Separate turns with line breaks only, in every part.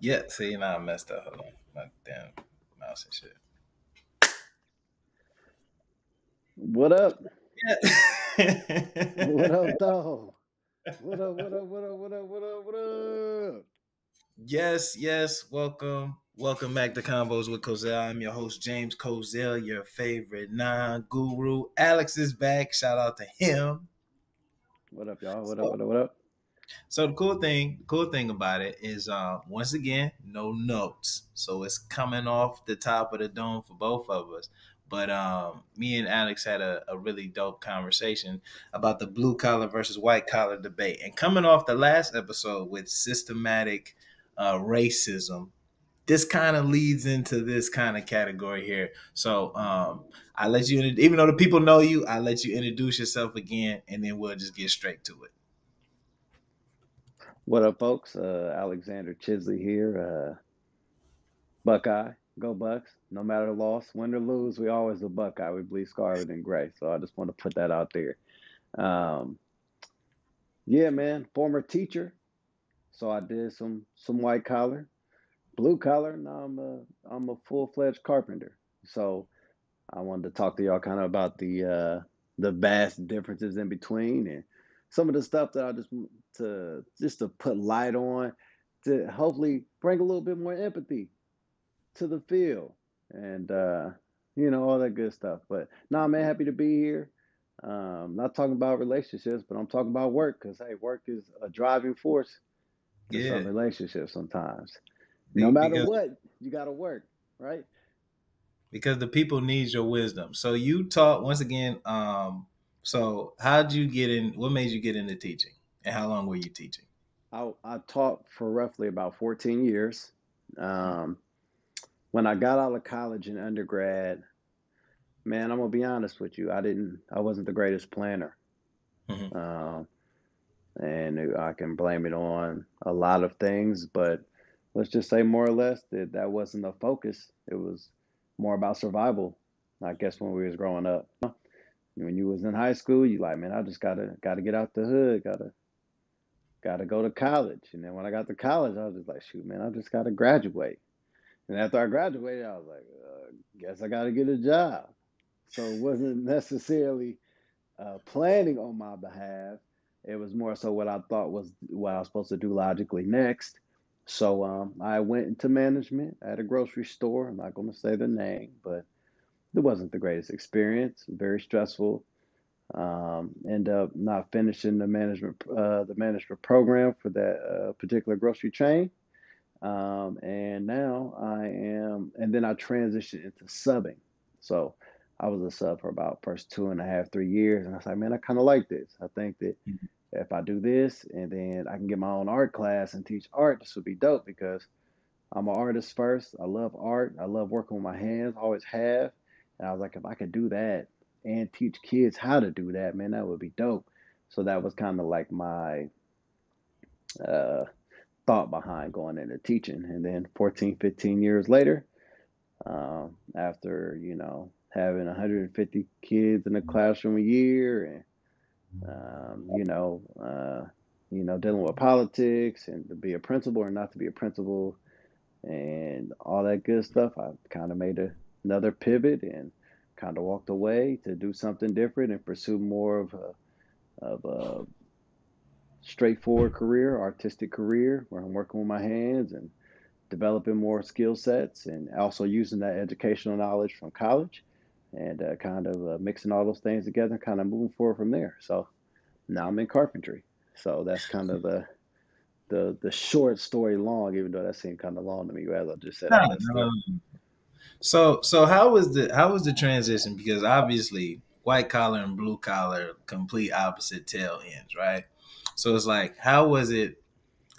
Yeah, see, now I messed up. Hold on. My damn mouse and shit.
What up? What
Yeah.
up, though? What up? What up? What up? What up? What up? What up?
Yes, yes. Welcome. Welcome back to Combos with Cozell. I'm your host, James Cozell, your favorite non-guru. Alex is back. Shout out to him.
What up, y'all? What up?
So,
What up? What up?
so the cool thing about it is once again, no notes. So it's coming off the top of the dome for both of us. But me and Alex had a really dope conversation about the blue collar versus white collar debate. And coming off the last episode with systematic racism, this kind of leads into this kind of category here. So I let you, even though the people know you, I let you introduce yourself again, and then we'll just get straight to it.
What up, folks? Alexander Chisley here. Buckeye, go Bucks. No matter the loss, win or lose, we always a Buckeye. We bleed scarlet and gray. So I just want to put that out there. Um, yeah, man. Former teacher. So I did some white collar, blue collar. Now I'm a full fledged carpenter. So I wanted to talk to y'all kind of about the vast differences in between and some of the stuff that I just to put light on to hopefully bring a little bit more empathy to the field and all that good stuff. But nah, man, happy to be here. Not talking about relationships, but I'm talking about work because hey, work is a driving force to some
Yeah,
relationships sometimes. No matter
because
what, you got to work, right?
the people need your wisdom. So you taught once again. So how did you get in? What made you get into teaching, and how long were you teaching?
I taught for roughly about 14 years. Um, when I got out of college and undergrad, man, I'm gonna be honest with you. I wasn't the greatest planner,
Mm-hmm.
um, and I can blame it on a lot of things. But let's just say more or less that wasn't the focus. It was more about survival. I guess when we was growing up, when you was in high school, you like, man, I just gotta get out the hood, gotta go to college. And then when I got to college, I was just like, shoot, man, I just gotta graduate. And after I graduated, I was like, guess I gotta get a job. So it wasn't necessarily planning on my behalf. It was more so what I thought was what I was supposed to do logically next. So I went into management at a grocery store. I'm not going to say the name, but it wasn't the greatest experience. Very stressful. End up not finishing the management program for that particular grocery chain. And now and then I transitioned into subbing. So I was a sub for about first 2.5, 3 years. And I was like, man, I kind of like this. I think that if I do this and then I can get my own art class and teach art, this would be dope because I'm an artist first. I love art. I love working with my hands, always have. And I was like, if I could do that and teach kids how to do that, man, that would be dope. So that was kind of like my uh, thought behind going into teaching. And then 14, 15 years later, after, having 150 kids in the classroom a year and, dealing with politics and to be a principal or not to be a principal and all that good stuff, I kind of made another pivot and kind of walked away to do something different and pursue more of a straightforward career, artistic career, where I'm working with my hands and developing more skill sets and also using that educational knowledge from college and kind of mixing all those things together and kind of moving forward from there. So now I'm in carpentry. So that's kind of the short story long, even though that seemed kind of long to me as I just said
No,
all that stuff.
no. So how was the transition? Because obviously white collar and blue collar complete opposite tail ends, right? So it's like how was it?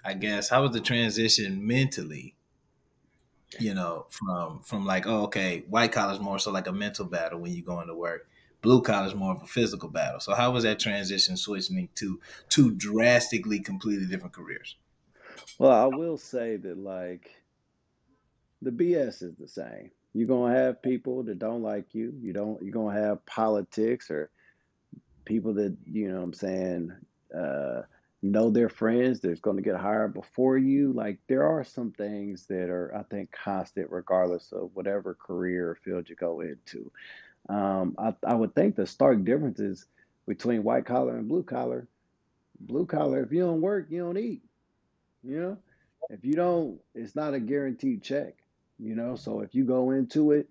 I guess how was the transition mentally? From like, oh, okay, white collar is more so like a mental battle when you go into work. Blue collar is more of a physical battle. So how was that transition switching to two drastically completely different careers?
Well, I will say that like the BS is the same. You're gonna have people that don't like you. You're gonna have politics or people that, you know what I'm saying, uh, know their friends that's going to get hired before you. Like there are some things that are, I think, constant regardless of whatever career or field you go into. I would think the stark differences between white collar and blue collar. Blue collar, if you don't work, you don't eat. You know, if you don't, it's not a guaranteed check. So if you go into it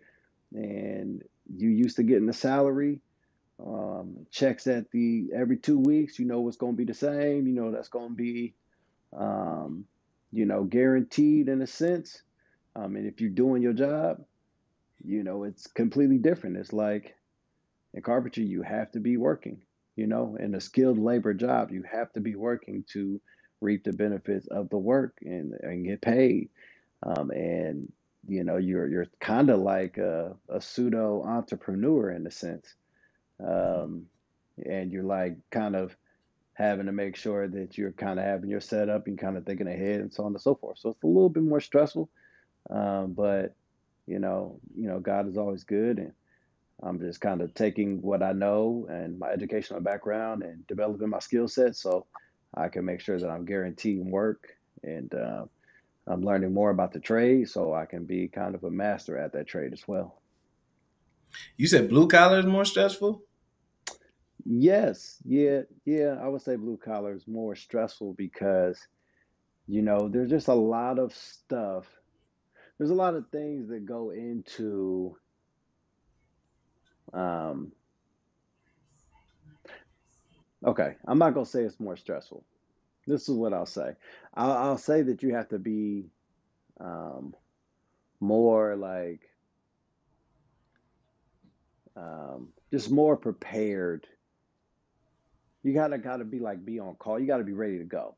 and you used to getting a salary, checks at the every 2 weeks, it's going to be the same. That's going to be, um, guaranteed in a sense. And if you're doing your job, it's completely different. It's like in carpentry, you have to be working. In a skilled labor job, you have to be working to reap the benefits of the work and get paid. And you're kind of like a pseudo entrepreneur in a sense. Um, and you're like kind of having to make sure that you're kind of having your setup and kind of thinking ahead and so on and so forth. So it's a little bit more stressful, but God is always good, and I'm just kind of taking what I know and my educational background and developing my skill set so I can make sure that I'm guaranteeing work, and I'm learning more about the trade so I can be kind of a master at that trade as well.
You said blue collar is more stressful.
Yes, yeah, yeah. I would say blue collar is more stressful because, there's just a lot of stuff. There's a lot of things that go into, um, okay, I'm not going to say it's more stressful. This is what I'll say. I'll say that you have to be um, more like just more prepared. You gotta be like be on call. You gotta be ready to go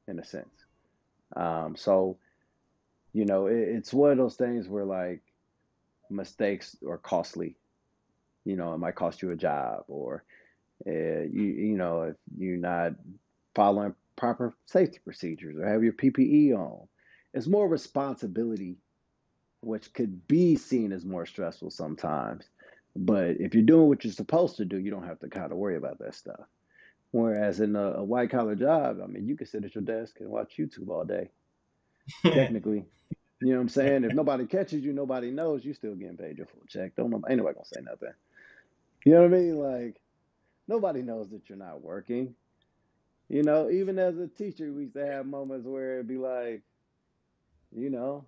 in a sense. So it's one of those things where like mistakes are costly. It might cost you a job, or if you're not following proper safety procedures or have your PPE on. It's more responsibility, which could be seen as more stressful sometimes. But if you're doing what you're supposed to do, you don't have to kind of worry about that stuff. Whereas in a white collar job, I mean, you can sit at your desk and watch YouTube all day, technically. You know what I'm saying? If nobody catches you, nobody knows, you still getting paid your full check. Don't know, ain't nobody gonna say nothing. You know what I mean? Like nobody knows that you're not working. Even as a teacher, we used to have moments where it'd be like, you know,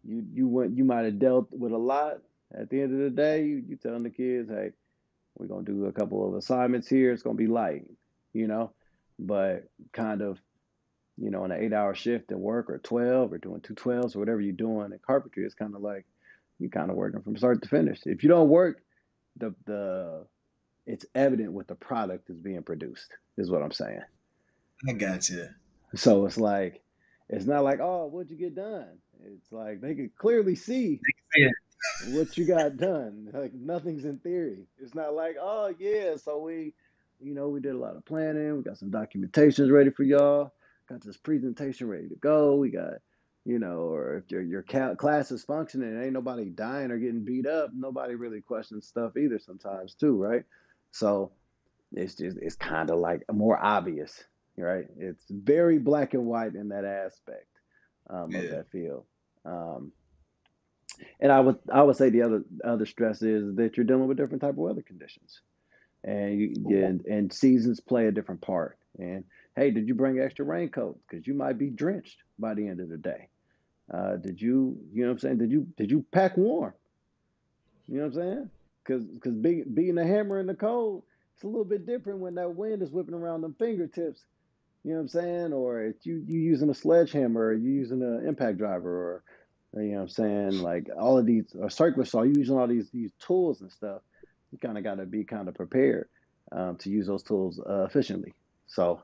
you might have dealt with a lot. At the end of the day, you telling the kids, hey, we're gonna do a couple of assignments here. It's gonna be light, you know, but kind of, an 8 hour shift at work or 12 or doing 2 12s or whatever you're doing in carpentry, it's kind of like you kind of working from start to finish. If you don't work, the it's evident what the product is being produced, is what I'm saying.
I got you.
So it's like, it's not like, oh, what'd you get done? It's like they could clearly see what you got done. Like nothing's in theory. It's not like, oh yeah, so we did a lot of planning. We got some documentations ready for y'all. Got this presentation ready to go. We got, or if your class is functioning and ain't nobody dying or getting beat up, nobody really questions stuff either sometimes too, right? So it's kind of like more obvious, right? It's very black and white in that aspect of
Yeah.
that field. Um, and I would say the other stress is that you're dealing with different type of weather conditions, and and seasons play a different part. And hey, did you bring extra raincoats? Because you might be drenched by the end of the day. Did you know what I'm saying? Did you pack warm? You know what I'm saying? Because being a hammer in the cold, it's a little bit different when that wind is whipping around them fingertips. You know what I'm saying? Or if you using a sledgehammer, or you using an impact driver, or you know what I'm saying? Like all of these, or circular saw, you using all these tools and stuff. You kind of got to be kind of prepared to use those tools efficiently. So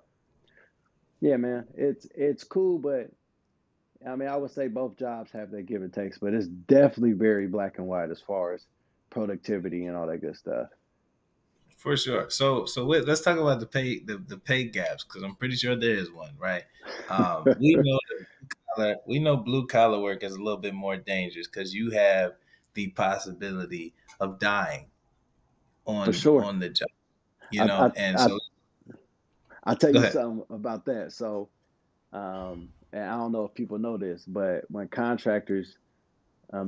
yeah, man, it's cool, but I mean, I would say both jobs have their give and takes, but it's definitely very black and white as far as productivity and all that good stuff.
For sure. So let's talk about the pay gaps because I'm pretty sure there is one, right? We know blue collar work is a little bit more dangerous because you have the possibility of dying
For
on
sure.
on the job,
I, I,
and
I,
so
I'll tell
Go
you
ahead.
something about that. So, and I don't know if people know this, but when contractors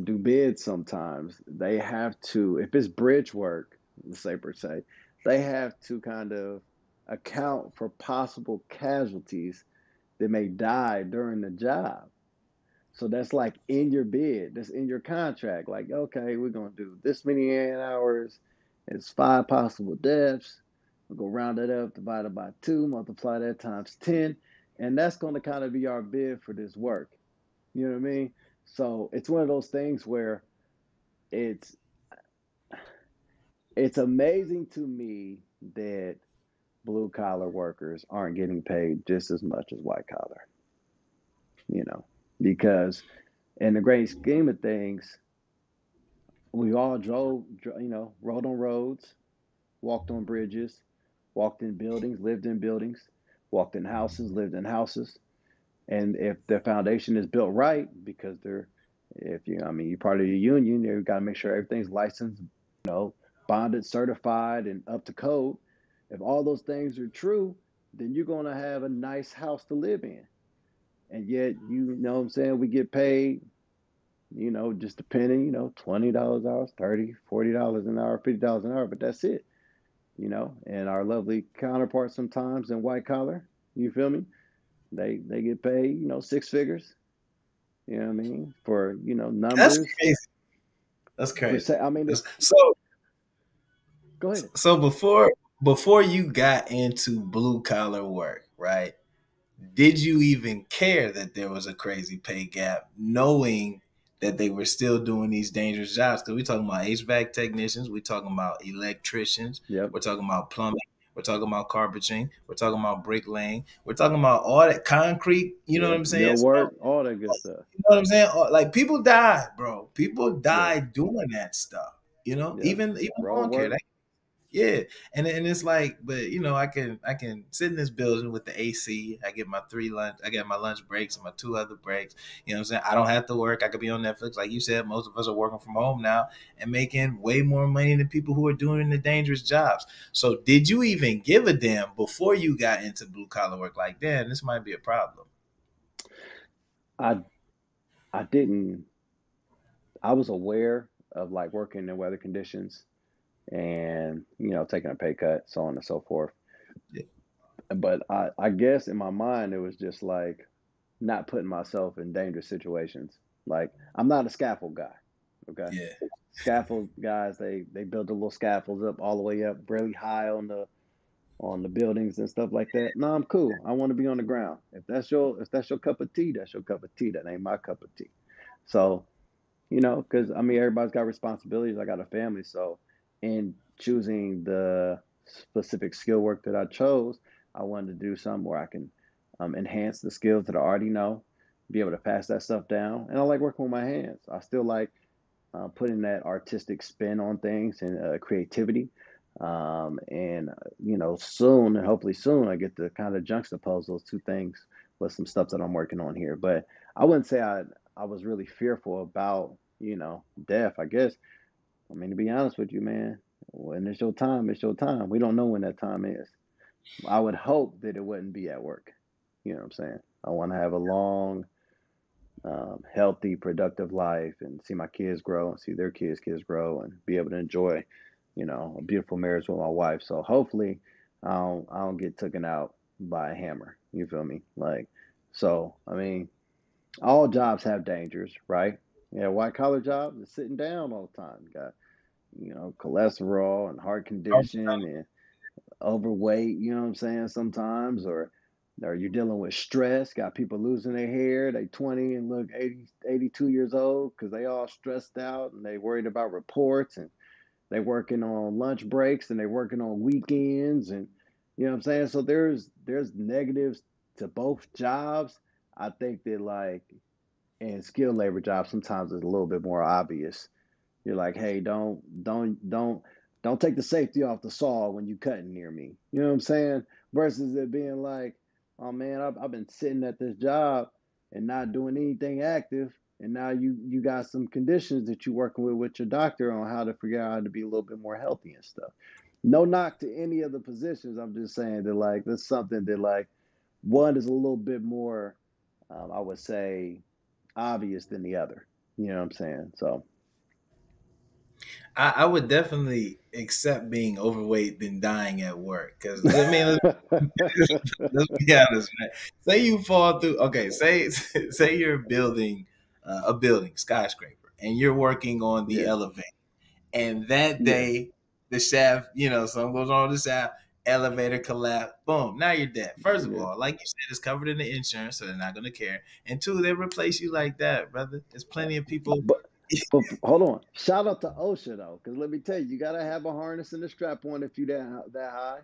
do bids, sometimes they have to, if it's bridge work, let's say per se, they have to kind of account for possible casualties that may die during the job. So that's like in your bid, that's in your contract. Like, okay, we're gonna do this many hours. It's five possible deaths. We'll go round it up, divide it by two, multiply that times 10. And that's gonna kind of be our bid for this work. You know what I mean? So it's one of those things where it's it's amazing to me that blue collar workers aren't getting paid just as much as white collar, you know, because in the great scheme of things, we all rode on roads, walked on bridges, walked in buildings, lived in buildings, walked in houses, lived in houses. And if the foundation is built right, because they're, if you, I mean, you're part of the union, you've got to make sure everything's licensed, bonded, certified, and up to code. If all those things are true, then you're going to have a nice house to live in. And yet, you know what I'm saying, we get paid, just depending, $20 an hour, 30, $40 an hour, $50 an hour, but that's it, and our lovely counterparts sometimes in white collar, you feel me? They get paid, six figures, you know what I mean? For,
That's
numbers.
crazy. That's
For
crazy.
say, I mean,
So
go ahead.
so before you got into blue collar work, right? Did you even care that there was a crazy pay gap, knowing that they were still doing these dangerous jobs? Because we're talking about HVAC technicians, we're talking about electricians,
Yep.
we're talking about plumbing, we're talking about carpentering, we're talking about bricklaying, we're talking about all that concrete. You know what
Yep.
I'm saying?
Mill
So,
work, all that good stuff.
you know what I'm saying? Like people die, bro. People
Yeah.
die doing that stuff.
Yep.
Even
Road
lawn care.
work.
Yeah, and it's like, but I can sit in this building with the AC. I get my three lunch. I get my lunch breaks and my two other breaks. You know what I'm saying? I don't have to work. I could be on Netflix, like you said. Most of us are working from home now and making way more money than people who are doing the dangerous jobs. So, did you even give a damn before you got into blue collar work? Like, damn, this might be a problem.
I I didn't I was aware of like working in weather conditions and, taking a pay cut, so on and so forth.
Yeah,
But I guess in my mind it was just like not putting myself in dangerous situations. Like I'm not a scaffold guy. Okay.
yeah,
Scaffold guys, they build the little scaffolds up all the way up really high on the buildings and stuff like that. No, I'm cool. I want to be on the ground. If that's your cup of tea, that's your cup of tea. That ain't my cup of tea. So, because I mean everybody's got responsibilities. I got a family, so in choosing the specific skill work that I chose, I wanted to do something where I can enhance the skills that I already know, be able to pass that stuff down, and I like working with my hands. I still like putting that artistic spin on things and creativity. And soon, and hopefully soon, I get to kind of juxtapose those two things with some stuff that I'm working on here. But I wouldn't say I was really fearful about death. I guess, I mean, to be honest with you, man, when it's your time, it's your time. We don't know when that time is. I would hope that it wouldn't be at work. You know what I'm saying? I want to have a long, healthy, productive life and see my kids grow and see their kids grow and be able to enjoy, a beautiful marriage with my wife. So hopefully, I don't get taken out by a hammer. You feel me? Like, so I mean, all jobs have dangers, right? Yeah, white collar jobs is sitting down all the time. You got, cholesterol and heart condition and overweight, you know what I'm saying, sometimes, or you're dealing with stress, got people losing their hair, they 20 and look 80, 82 years old because they all stressed out and they worried about reports and they working on lunch breaks and they working on weekends and you know what I'm saying? So there's negatives to both jobs. I think that like in skilled labor jobs sometimes it's a little bit more obvious. You're like, hey, don't take the safety off the saw when you cutting near me. You know what I'm saying? Versus it being like, oh man, I've been sitting at this job and not doing anything active, and now you got some conditions that you're working with your doctor on how to figure out how to be a little bit more healthy and stuff. No knock to any of the positions. I'm just saying that like that's something that like one is a little bit more, I would say, obvious than the other. You know what I'm saying? So
I would definitely accept being overweight than dying at work. Because I mean, let's be honest, man. Say you fall through. Okay, say you're building a building skyscraper, and you're working on the
yeah,
elevator, and that
yeah,
day the shaft, something goes wrong with the shaft, elevator collapse, boom, now you're dead. First of
yeah.
all, like you said, it's covered in the insurance, so they're not gonna care. And two, they replace you like that, brother. There's plenty of people.
But but hold on. Shout out to OSHA though, because let me tell you, you gotta have a harness and a strap on if you that high.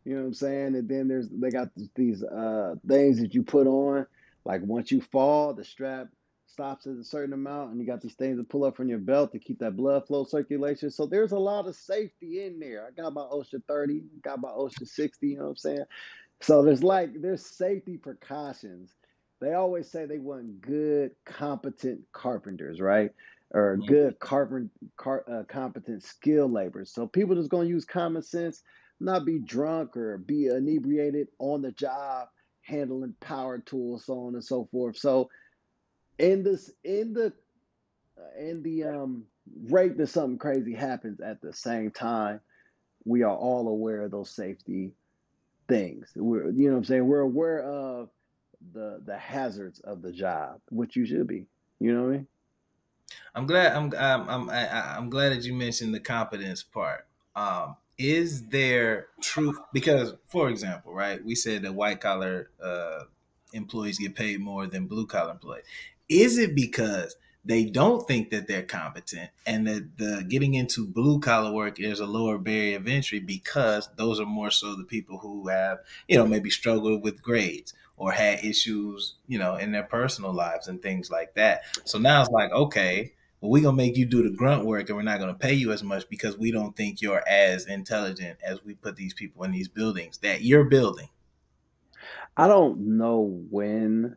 You know what I'm saying? And then they got these things that you put on. Like once you fall, the strap stops at a certain amount, and you got these things to pull up from your belt to keep that blood flow circulation. So there's a lot of safety in there. I got my OSHA 30, got my OSHA 60. You know what I'm saying? So there's safety precautions. They always say they want good, competent carpenters, right? Or good competent skilled laborers. So people just gonna use common sense, not be drunk or be inebriated on the job, handling power tools, so on and so forth. So in this, in the rate that something crazy happens at the same time, we are all aware of those safety things. You know what I'm saying? We're aware of the hazards of the job, which you should be. You know what I mean?
I'm glad. I'm glad that you mentioned the competence part. Is there truth? Because, for example, right, we said that white collar employees get paid more than blue collar employees. Is it because they don't think that they're competent, and that the getting into blue collar work is a lower barrier of entry because those are more so the people who have, maybe struggled with grades or had issues, in their personal lives and things like that. So now it's like, okay, well, we're gonna make you do the grunt work and we're not gonna pay you as much because we don't think you're as intelligent as we put these people in these buildings that you're building.
I don't know when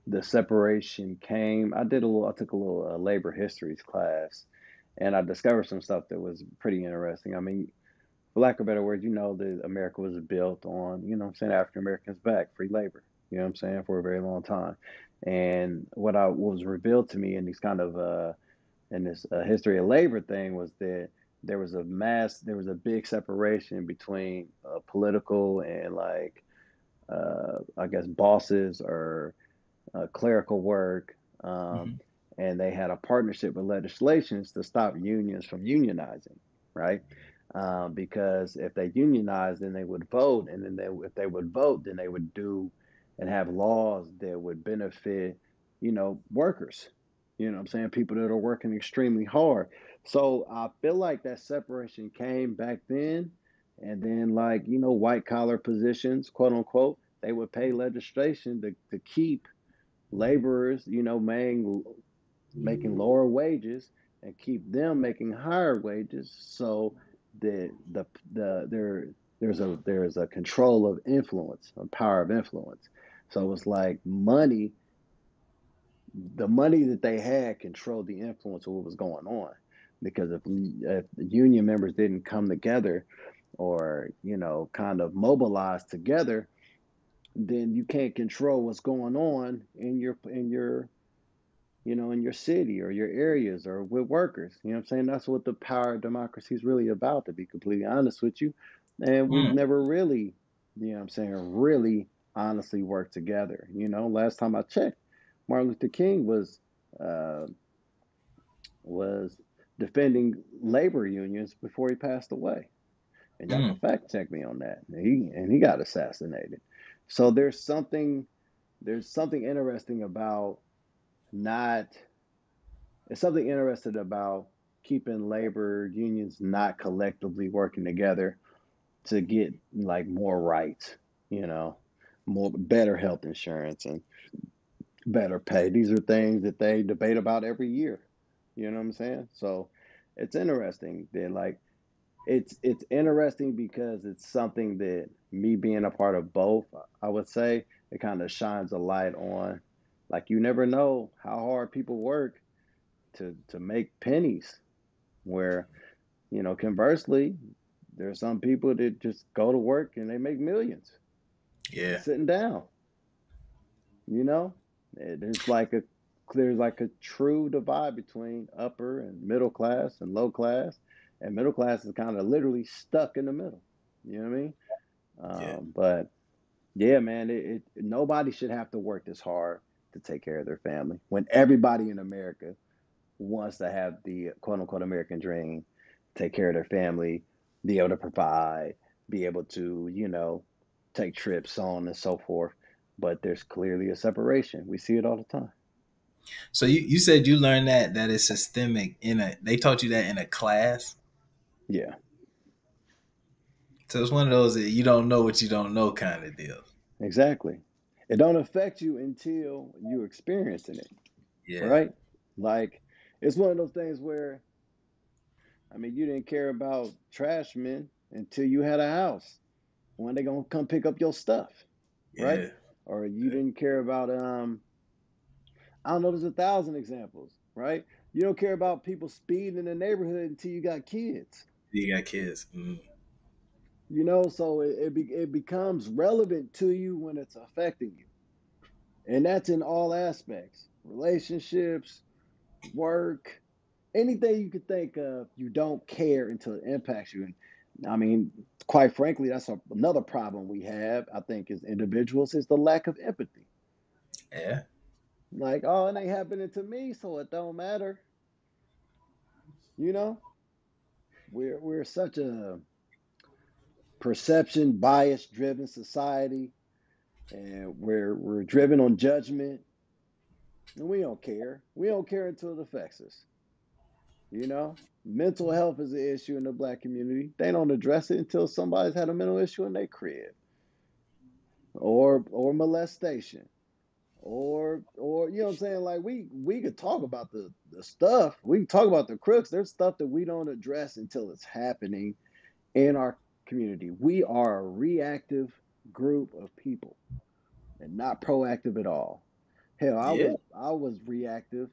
the separation came. I took a little labor histories class, and I discovered some stuff that was pretty interesting. I mean, for lack of a better word, that America was built on, you know what I'm saying, African Americans back, free labor, you know what I'm saying, for a very long time. And what was revealed to me in these kind of in this history of labor thing was that there was a big separation between political and like I guess bosses or clerical work, um,
Mm-hmm.
and they had a partnership with legislations to stop unions from unionizing, right? Because if they unionized, then they would vote, and then if they would vote, then they would do and have laws that would benefit, workers. You know what I'm saying? People that are working extremely hard. So I feel like that separation came back then, and then like white collar positions, quote unquote, they would pay legislation to keep laborers, making lower wages and keep them making higher wages, so there's a control of influence, a power of influence. So it's like the money that they had controlled the influence of what was going on. Because if the union members didn't come together or kind of mobilize together, then you can't control what's going on in your city or your areas or with workers. You know what I'm saying? That's what the power of democracy is really about, to be completely honest with you. And we've
Mm,
never really, what I'm saying, really honestly worked together. Last time I checked, Martin Luther King uh, was defending labor unions before he passed away. And y'all can
mm.
fact check me on that. And he got assassinated. So there's something interesting about not It's something interesting about keeping labor unions not collectively working together to get like more rights, you know, more better health insurance and better pay. These are things that they debate about every year. You know what I'm saying? So it's interesting that like it's interesting because it's something that me being a part of both, I would say it kind of shines a light on, like you never know how hard people work to make pennies, where conversely, There are some people that just go to work and they make millions
Yeah.
sitting down. You know, there's like a true divide between upper and middle class and low class, and middle class is kind of literally stuck in the middle. You know what I mean?
Yeah.
But yeah, man, nobody should have to work this hard to take care of their family when everybody in America wants to have the quote unquote American dream, take care of their family, be able to provide, be able to, take trips, so on and so forth. But there's clearly a separation. We see it all the time.
So you said you learned that is systemic in a they taught you that in a class.
Yeah,
So it's one of those that you don't know what you don't know kind of deals.
exactly. It don't affect you until you experiencing it,
Yeah.
right? Like it's one of those things where I mean you didn't care about trash men until you had a house. When they gonna come pick up your stuff, right?
Yeah.
Or you didn't care about I don't know, there's a thousand examples, right? You don't care about people speeding in the neighborhood until you got kids.
You got kids. Mm.
So it becomes relevant to you when it's affecting you. And that's in all aspects. Relationships, work, anything you could think of, you don't care until it impacts you. And I mean, quite frankly, that's another problem we have, I think, as individuals, is the lack of empathy.
Yeah.
Like, oh, it ain't happening to me, so it don't matter. You know, we're such a perception bias driven society, and we're driven on judgment, and we don't care. We don't care until it affects us. Mental health is an issue in the black community. They don't address it until somebody's had a mental issue in their crib, or molestation, or you know what I'm saying. Like we could talk about the stuff. We can talk about the crooks. There's stuff that we don't address until it's happening in our community. We are a reactive group of people and not proactive at all. Hell, I
Yeah.
was I was reactive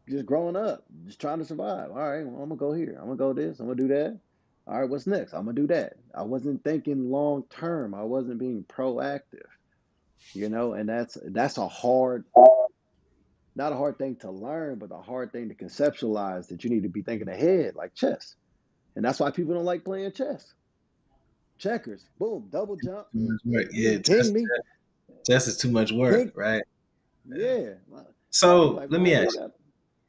just growing up, just trying to survive. All right, well, I'm gonna go here. I'm gonna go this. I'm gonna do that. All right, what's next? I'm gonna do that. I wasn't thinking long term. I wasn't being proactive. And that's a hard, not a hard thing to learn, but a hard thing to conceptualize, that you need to be thinking ahead, like chess. And that's why people don't like playing chess. Checkers, boom, double jump.
Too much work.
You
Yeah.
ain't ping me.
Just is too much work,
Ping.
right? Yeah.
Yeah. You
So
like,
let me
man, you
ask
got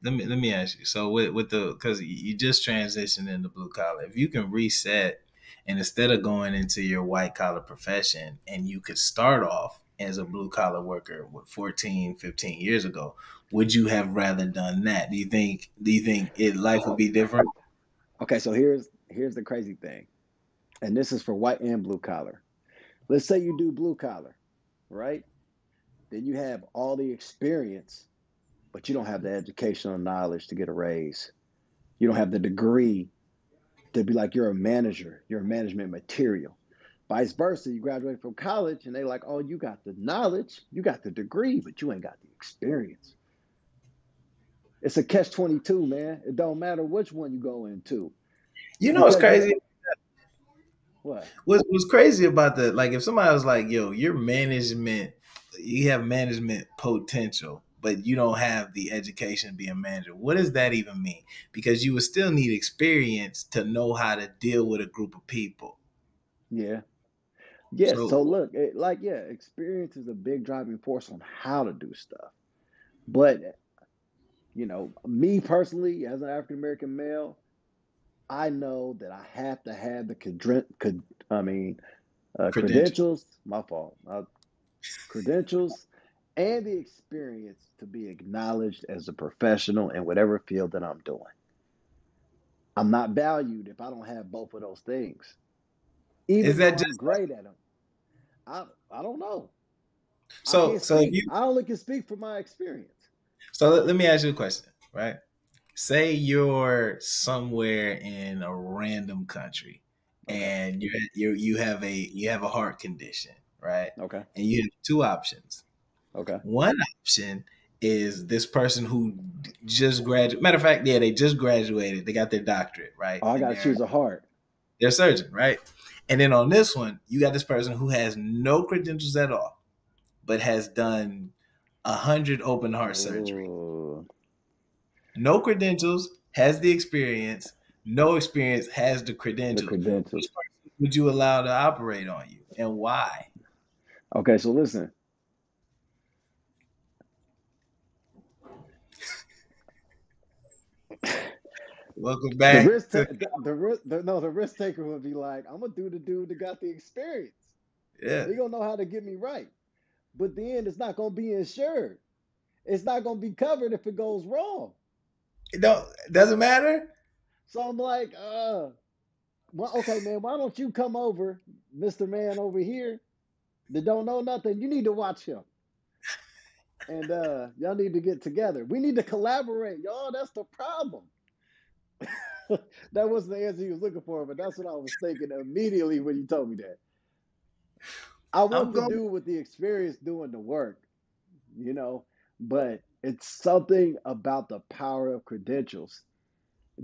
let me ask you. So with the because you just transitioned into blue collar, if you can reset and instead of going into your white collar profession and you could start off as a blue collar worker with 14, 15 years ago, would you have rather done that? Do you think life would be different?
okay. So here's the crazy thing, and this is for white and blue collar. Let's say you do blue collar, right? Then you have all the experience, but you don't have the educational knowledge to get a raise. You don't have the degree to be like you're a manager, you're a management material. Vice versa, you graduate from college and they like, oh, you got the knowledge, you got the degree, but you ain't got the experience. It's a catch 22, man. It don't matter which one you go into
It's
because
crazy.
what?
What's crazy about the like if somebody was like, yo, you have management potential, but you don't have the education to be a manager. What does that even mean? Because you would still need experience to know how to deal with a group of people.
Yeah. Yes. So
So
look, experience is a big driving force on how to do stuff. But me personally, as an African American male, I know that I have to have the I mean,
credential.
credentials. My fault. Credentials and the experience to be acknowledged as a professional in whatever field that I'm doing. I'm not valued if I don't have both of those things,
Is
even though
that
I'm
just
great at them. I don't know. I
so?
can't
So if
speak.
you
I only can speak from my experience.
let me ask you a question, right? Say you're somewhere in a random country
Okay.
and you have a heart condition, right?
Okay.
And you have two options.
Okay.
One option is this person who just graduated. Matter of fact, yeah, they just graduated. They got their doctorate, right?
Oh, I
And
got to choose a heart.
they're a surgeon, right? And then on this one, you got this person who has no credentials at all, but has done 100 open heart surgery.
Oh,
No credentials, has the experience. No experience, has the
the
credentials.
credentials.
Which person would you allow to operate on you, and why?
Okay, so listen.
Welcome
The
back
risk,
to
the risk taker would be like, I'm gonna do the dude that got the experience.
yeah.
He gonna know how to get me right. But then it's not gonna be insured. It's not gonna be covered if it goes wrong.
No, it doesn't matter.
So I'm like, well, okay, man, why don't you come over, Mr. Man over here that don't know nothing? You need to watch him. And y'all need to get together. We need to collaborate, y'all. That's the problem. That wasn't the answer he was looking for, but that's what I was thinking immediately when you told me that. I
I'm
want the
going.
dude with the experience doing the work, you know, but it's something about the power of credentials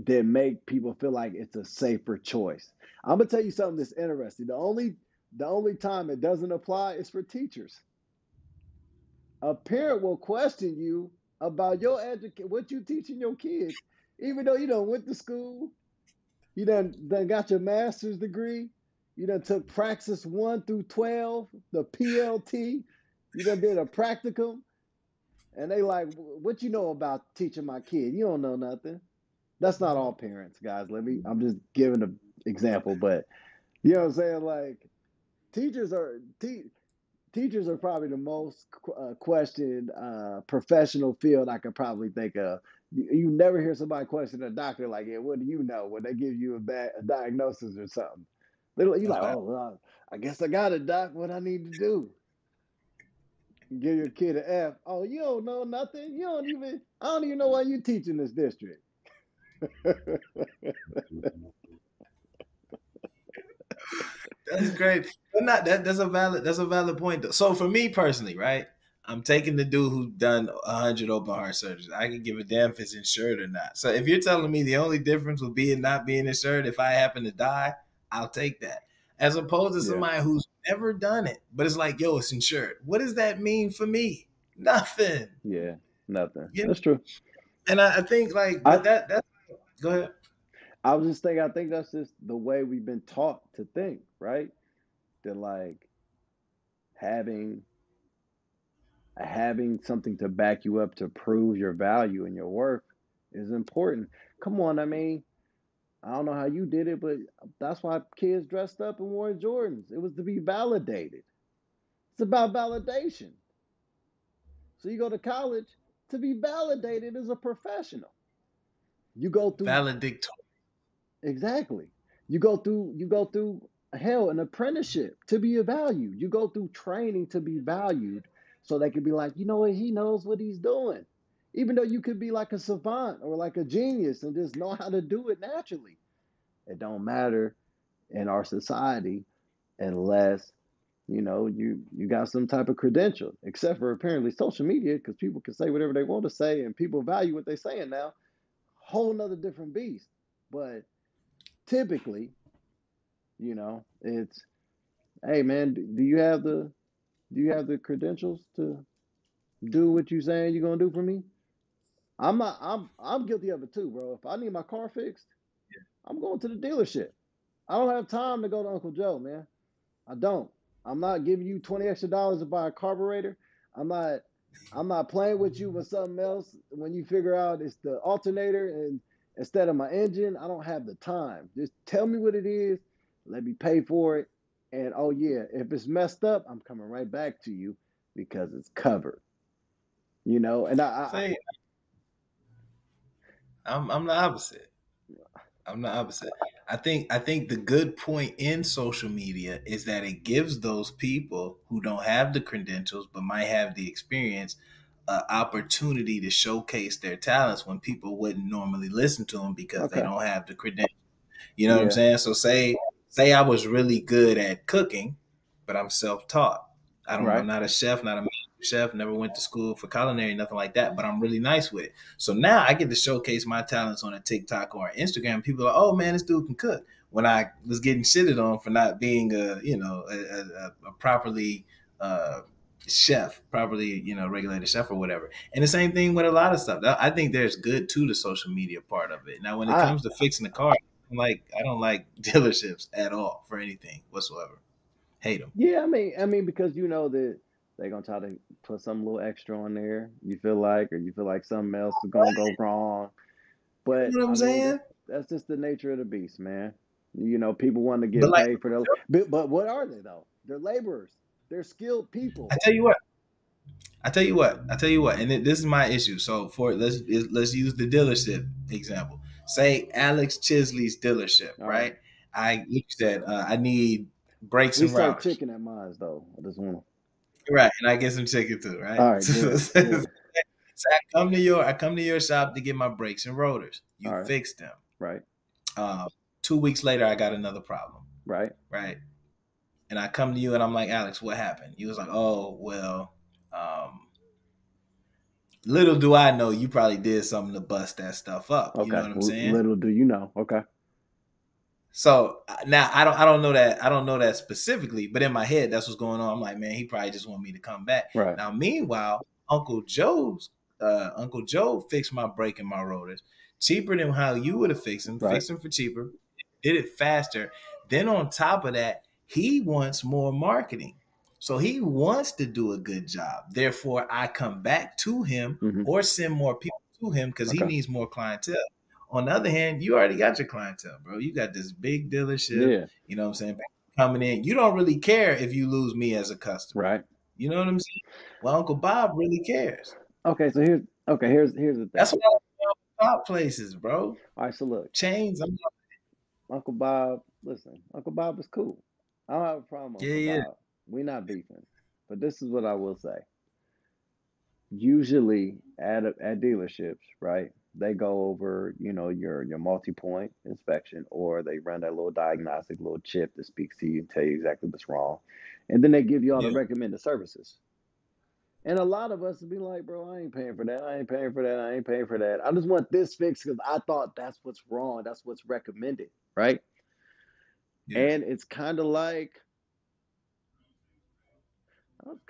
that make people feel like it's a safer choice. I'm gonna tell you something that's interesting. The only time it doesn't apply is for teachers. A parent will question you about your education, what you teaching your kids, even though you done went to school, you done got your master's degree, you done took praxis 1 through 12, the PLT, you done did a practicum, and they like, what you know about teaching my kid? You don't know nothing. That's not all parents, guys. I'm just giving an example, but you know what I'm saying? Like teachers are teachers are probably the most questioned professional field I could probably think of. You never hear somebody question a doctor like, "Yeah, what do you know?" when they give you a diagnosis or something. You
That's
like,
fine.
"Oh, well, I guess I got it, doc. What I need to do?" Give your kid an F. Oh, you don't know nothing. You don't even. I don't even know why you teach in this district.
That's great. But not that. That's a valid point. Though. So for me personally, right? I'm taking the dude who done 100 open heart surgeries. I can give a damn if it's insured or not. So if you're telling me the only difference will be in not being insured if I happen to die, I'll take that. As opposed to
Yeah,
somebody who's never done it, but it's like, yo, it's insured. What does that mean for me? Nothing.
yeah, nothing.
You know?
That's true.
And I think like,
I
but that go ahead.
I was just thinking. I think that's just the way we've been taught to think, right? That like having having something to back you up to prove your value and your worth is important. Come on, I mean, I don't know how you did it, but that's why kids dressed up and wore Jordans. It was to be validated. It's about validation. So you go to college to be validated as a professional. You go through
Valedictorian.
exactly. You go through hell an apprenticeship to be valued. You go through training to be valued so they can be like, you know what, he knows what he's doing. Even though you could be like a savant or like a genius and just know how to do it naturally. It don't matter in our society unless you got some type of credential, except for apparently social media, because people can say whatever they want to say and people value what they're saying now. Whole nother different beast. But typically, it's, hey man, do you have the credentials to do what you saying you're gonna do for me? I'm not I'm guilty of it too, bro. If I need my car fixed, I'm going to the dealership. I don't have time to go to Uncle Joe, man. I don't. I'm not giving you 20 extra dollars to buy a carburetor. I'm not I'm not playing with you with something else when you figure out it's the alternator and instead of my engine. I don't have the time. Just tell me what it is. Let me pay for it. And oh yeah, if it's messed up, I'm coming right back to you because it's covered. And
Say I'm the opposite. I'm the opposite. I think the good point in social media is that it gives those people who don't have the credentials but might have the experience an opportunity to showcase their talents when people wouldn't normally listen to them because they
okay.
don't have the credentials. You know what I'm
Yeah.
saying? So say I was really good at cooking, but I'm self-taught. I'm
Right.
not a chef, not a master chef, never went to school for culinary, nothing like that, but I'm really nice with it. So now I get to showcase my talents on a TikTok or Instagram. People are like, oh man, this dude can cook. when I was getting shitted on for not being a properly uh, chef, properly regulated chef or whatever. And the same thing with a lot of stuff. I think there's good to the social media part of it. Now, when it
I
comes to fixing the car, I don't like dealerships at all for anything whatsoever. Hate them.
Yeah, I mean, because you know that they're gonna try to put some little extra on there. Or you feel like something else is gonna go wrong. But
You know what
I
I'm
mean,
saying?
that's just the nature of the beast, man. You know, people want to
But
get
like,
paid for their, but what are they though? They're laborers. They're skilled people.
I tell you what, I tell you what, and this is my issue. So for let's use the dealership example. Say Alex Chisley's dealership,
All right.
right? I looked at I need brakes
He
and
served
routers,
chicken at mine though. I just want to.
right? And I get some chicken too, right?
All right,
So,
good,
so
good.
I come to your shop to get my brakes and rotors. You
All right,
fix them.
right,
Uh, 2 weeks later, I got another problem,
right.
right? And I come to you and I'm like, Alex, what happened? You was like, oh well. Um, Little do I know, you probably did something to bust that stuff up. You know
Okay.
what I'm saying?
Little do you know. Okay.
So now I don't know that specifically, but in my head that's what's going on. I'm like, man, he probably just want me to come back.
Right,
Now, meanwhile, Uncle Joe fixed my brake and my rotors cheaper than how you would have
right.
fixed them for cheaper, did it faster. Then on top of that, he wants more marketing. So he wants to do a good job. Therefore, I come back to him
Mm-hmm.
or send more people to him because he
Okay.
needs more clientele. On the other hand, you already got your clientele, bro. You got this big dealership,
Yeah.
you know what I'm saying, coming in. You don't really care if you lose me as a customer.
Right.
You know what I'm saying? Well, Uncle Bob really cares.
Okay. So here's the
That's
thing.
what I like about top places, bro.
All right. So look,
Chains. I'm not,
Uncle Bob. Listen, Uncle Bob is cool. I don't have a problem with
yeah,
Uncle
yeah,
Bob. We not beefing. But this is what I will say. Usually at dealerships, right? They go over, your multi-point inspection, or they run that little diagnostic little chip that speaks to you and tell you exactly what's wrong, and then they give you all the
yeah,
recommended services. And a lot of us would be like, bro, I ain't paying for that. I ain't paying for that. I ain't paying for that. I just want this fixed because I thought that's what's wrong. That's what's recommended, right?
yeah,
And it's kind of like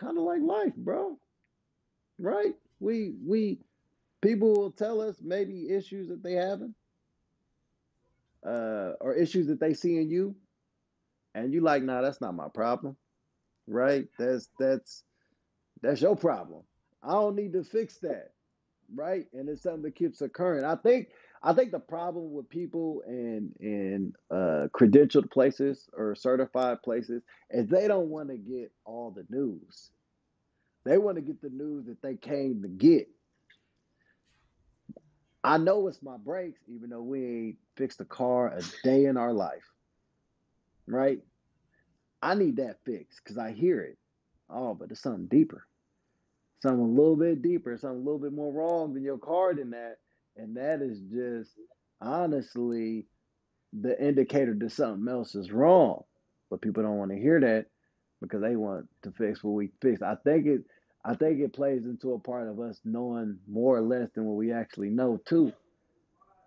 life, bro. Right? We people will tell us maybe issues that they having, or issues that they see in you, and you like, nah, that's not my problem, right? That's your problem. I don't need to fix that, right? And it's something that keeps occurring. I think the problem with people in credentialed places or certified places is they don't want to get all the news. They want to get the news that they came to get. I know it's my brakes, even though we ain't fixed a car a day in our life, right? I need that fixed because I hear it. Oh, but it's something deeper, something a little bit deeper, something a little bit more wrong than your car than that. And that is just honestly the indicator that something else is wrong. But people don't want to hear that because they want to fix what we fix. I think it plays into a part of us knowing more or less than what we actually know too.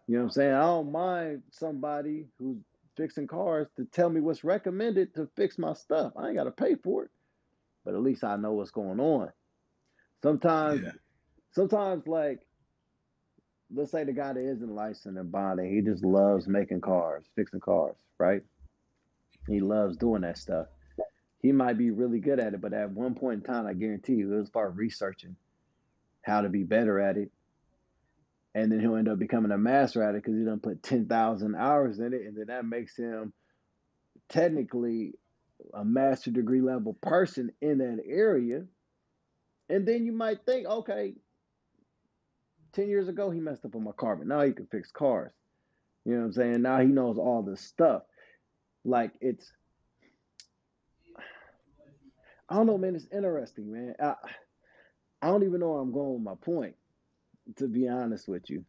You know what I'm saying? I don't mind somebody who's fixing cars to tell me what's recommended to fix my stuff. I ain't got to pay for it, but at least I know what's going on. Sometimes,
yeah,
sometimes, like, let's say the guy that isn't licensed and bonding, he just loves making cars, fixing cars, right? He loves doing that stuff. He might be really good at it, but at one point in time, I guarantee you, he'll start researching how to be better at it, and then he'll end up becoming a master at it because he done put 10,000 hours in it, and then that makes him technically a master degree level person in that area. And then you might think, okay, 10 years ago he messed up on my car, but now he can fix cars. You know what I'm saying? Now he knows all this stuff. Like, I don't know, man. It's interesting, man. I don't even know where I'm going with my point, to be honest with you.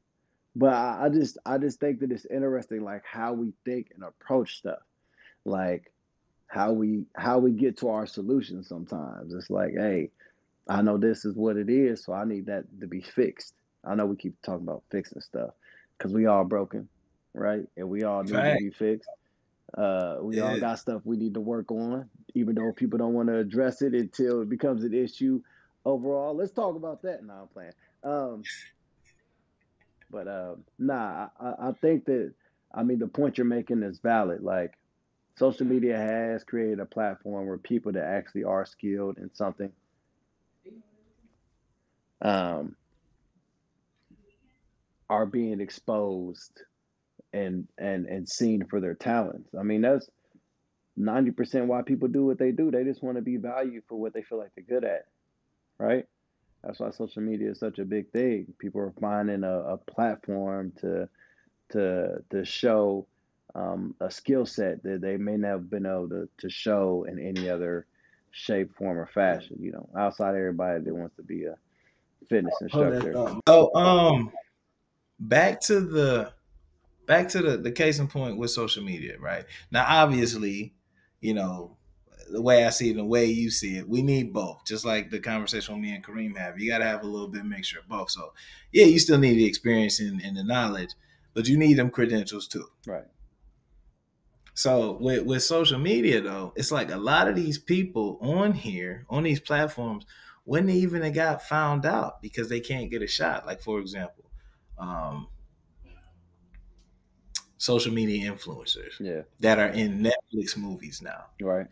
But I just think that it's interesting, like how we think and approach stuff, like how we get to our solutions. Sometimes it's like, hey, I know this is what it is, so I need that to be fixed. I know we keep talking about fixing stuff because we all broken, right? And we all need to
fact.
be fixed. We all
Yeah.
got stuff we need to work on, even though people don't want to address it until it becomes an issue overall. Let's talk about that. Now I'm playing. Um, but nah, I think that, I mean, the point you're making is valid. Like, social media has created a platform where people that actually are skilled in something um, are being exposed and seen for their talents. I mean, that's 90% why people do what they do. They just want to be valued for what they feel like they're good at, right? That's why social media is such a big thing. People are finding a platform to show a skill set that they may not have been able to show in any other shape, form, or fashion. You know, outside everybody that wants to be a fitness
Hold that
instructor.
thought. So back to the case in point with social media, right? Now obviously, you know, the way I see it and the way you see it, we need both. Just like the conversation me and Kareem have. You gotta have a little bit of mixture of both. So yeah, you still need the experience and the knowledge, but you need them credentials too.
Right.
So with social media though, it's like a lot of these people on here, on these platforms, when they even got found out because they can't get a shot. Like for example, um, social media influencers
Yeah.
that are in Netflix movies now.
Right.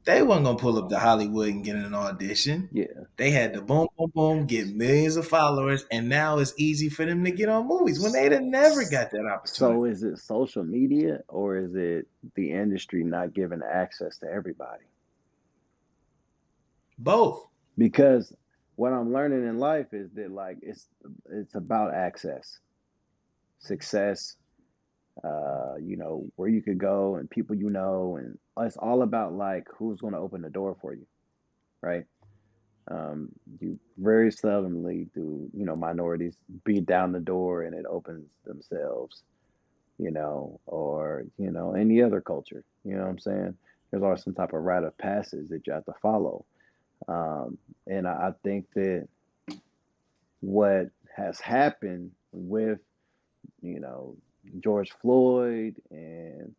They wasn't gonna pull up to Hollywood and get an audition.
Yeah.
They had to boom, boom, boom, get millions of followers, and now it's easy for them to get on movies when they'd have never got that
So
opportunity.
is it social media or is it the industry not giving access to everybody?
Both.
Because what I'm learning in life is that, like, it's about access, success, you know, where you could go and people you know, and it's all about like who's going to open the door for you, right? You very seldomly do, you know, minorities beat down the door and it opens themselves, you know, or, you know, any other culture, you know what I'm saying? There's always some type of rite of passage that you have to follow. And I think that what has happened with, you know, George Floyd and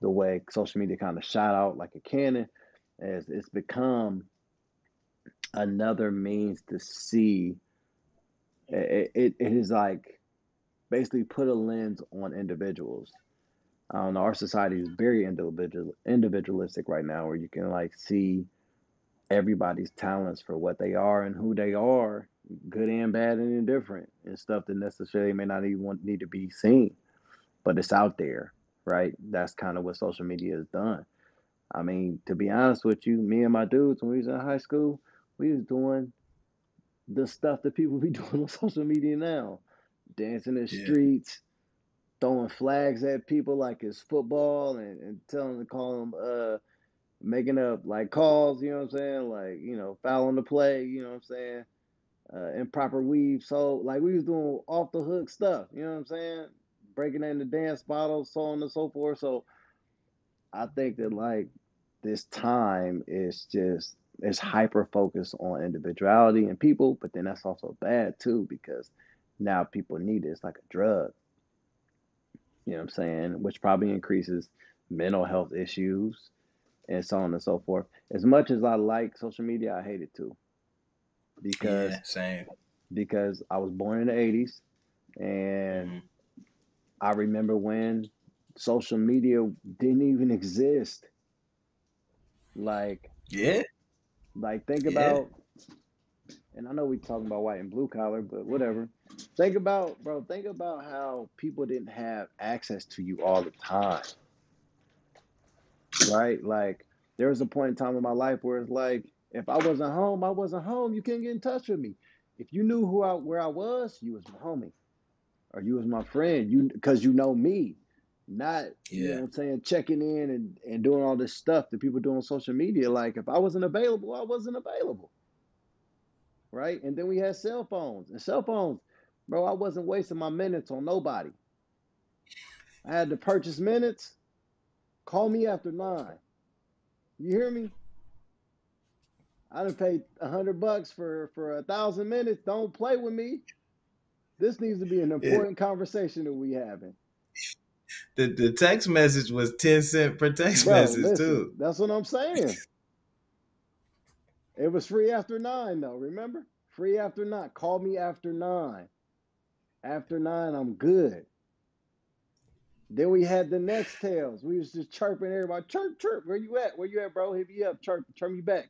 the way social media kind of shot out like a cannon, as it's become another means to see. It is like basically put a lens on individuals. I don't know. Our society is very individualistic right now, where you can like see everybody's talents for what they are and who they are, good and bad and indifferent, and stuff that necessarily may not even need to be seen, but it's out there, right? That's kind of what social media has done. I mean, to be honest with you, me and my dudes, when we was in high school, we was doing the stuff that people be doing on social media now, dancing in the
Yeah.
streets, throwing flags at people like it's football, and telling them to call them, making up like calls, you know what I'm saying? Like, you know, foul on the play, you know what I'm saying? Improper weave. So, like, we was doing off the hook stuff, you know what I'm saying? Breaking in the dance bottles, so on and so forth. So, I think that like this time is just it's hyper focused on individuality and people, but then that's also bad too because now people need it. It's like a drug, you know what I'm saying? Which probably increases mental health issues and so on and so forth. As much as I like social media, I hate it too because
Yeah. Same.
I was born in the '80s and
Hmm.
I remember when social media didn't even exist. Like
Yeah.
think
Yeah.
about, and I know we talking about white and blue collar, but whatever. Think about, bro, think about how people didn't have access to you all the time, right? Like there was a point in time in my life where it's like if I wasn't home, I wasn't home. You couldn't get in touch with me. If you knew where I was, you was my homie or you was my friend. You because you know me, not, you know
Yeah.
what I'm saying, checking in and doing all this stuff that people do on social media. Like if I wasn't available, I wasn't available, right? And then we had cell phones. And cell phones, bro, I wasn't wasting my minutes on nobody. I had to purchase minutes. Call me after 9. You hear me? I done paid $100 for 1,000 minutes. Don't play with me. This needs to be an
Yeah.
important conversation that we having.
The text message was 10 cents per text
Bro,
message
listen,
too.
that's what I'm saying. It was free after 9, though. Remember? Free after 9. Call me after 9. After 9, I'm good. Then we had the next tales. We was just chirping everybody. Chirp, chirp. Where you at? Where you at, bro? Hit me up. Chirp me back.